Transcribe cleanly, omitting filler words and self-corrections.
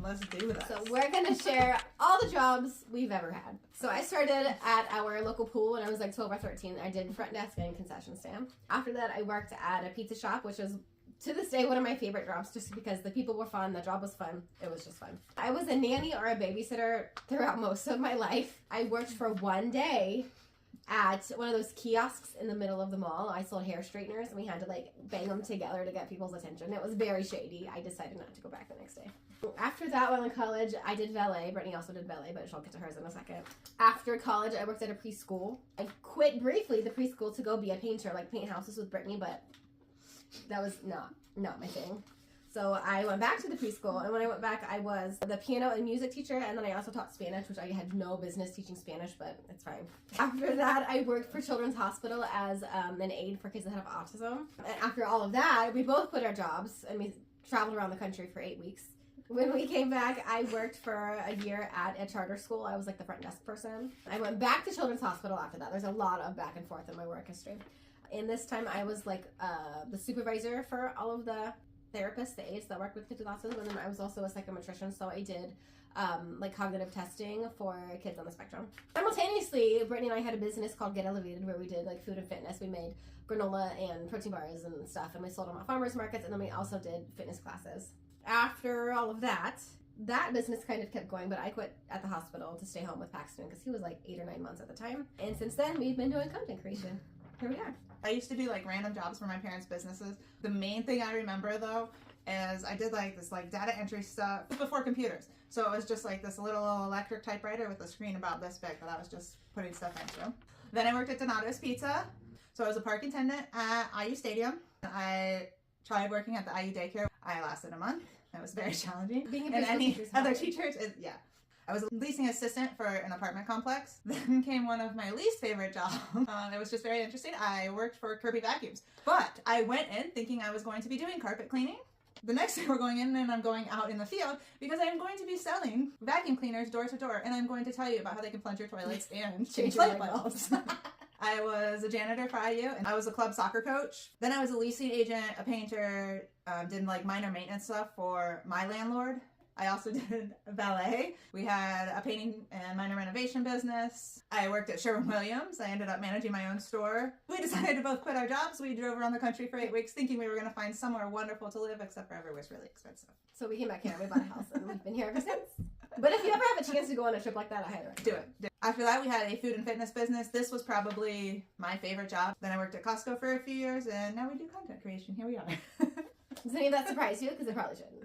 Let's do this. So we're going to share all the jobs we've ever had. So I started at our local pool when I was like 12 or 13. I did front desk and concession stand. After that, I worked at a pizza shop, which was to this day one of my favorite jobs, just because the people were fun, the job was fun, it was just fun. I was a nanny or a babysitter throughout most of my life. I worked for one day at one of those kiosks in the middle of the mall. I sold hair straighteners and we had to like bang them together to get people's attention. It was very shady. I decided not to go back the next day. After that, while in college, I did valet. Brittany also did valet, but she'll get to hers in a second. After college, I worked at a preschool. I quit briefly the preschool to go be a painter, like paint houses with Brittany, but that was not my thing. So I went back to the preschool, and when I went back, I was the piano and music teacher, and then I also taught Spanish, which I had no business teaching Spanish, but it's fine. After that, I worked for Children's Hospital as an aide for kids that have autism. And after all of that, we both quit our jobs, and we traveled around the country for 8 weeks. When we came back, I worked for a year at a charter school. I was like the front desk person. I went back to Children's Hospital after that. There's a lot of back and forth in my work history. In this time, I was like the supervisor for all of the therapists, the aides that work with kids with autism, and then I was also a psychometrician, so I did like cognitive testing for kids on the spectrum. Simultaneously, Brittany and I had a business called Get Elevated where we did like food and fitness. We made granola and protein bars and stuff, and we sold them at farmers markets, and then we also did fitness classes. After all of that business kind of kept going, but I quit at the hospital to stay home with Paxton because he was like 8 or 9 months at the time, and since then we've been doing content creation. Here we are. I used to do like random jobs for my parents' businesses. The main thing I remember though is I did like this like data entry stuff before computers. So it was just like this little electric typewriter with a screen about this big that I was just putting stuff into. Then I worked at Donato's Pizza. So I was a park attendant at IU Stadium. I tried working at the IU daycare. I lasted a month. It was very challenging. Being a and any teacher's other hard. teachers, yeah. I was a leasing assistant for an apartment complex. Then came one of my least favorite jobs. It was just very interesting. I worked for Kirby Vacuums. But I went in thinking I was going to be doing carpet cleaning. The next day we're going in and I'm going out in the field because I'm going to be selling vacuum cleaners door to door, and I'm going to tell you about how they can plunge your toilets and change light bulbs. I was a janitor for IU, and I was a club soccer coach. Then I was a leasing agent, a painter, did like minor maintenance stuff for my landlord. I also did valet. We had a painting and minor renovation business. I worked at Sherwin-Williams. I ended up managing my own store. We decided to both quit our jobs. We drove around the country for 8 weeks thinking we were going to find somewhere wonderful to live, except for everywhere's really expensive. So we came back here, we bought a house, and we've been here ever since. But if you ever have a chance to go on a trip like that, I highly recommend Do it. After that, we had a food and fitness business. This was probably my favorite job. Then I worked at Costco for a few years, and now we do content creation. Here we are. Does any of that surprise you? Because it probably shouldn't.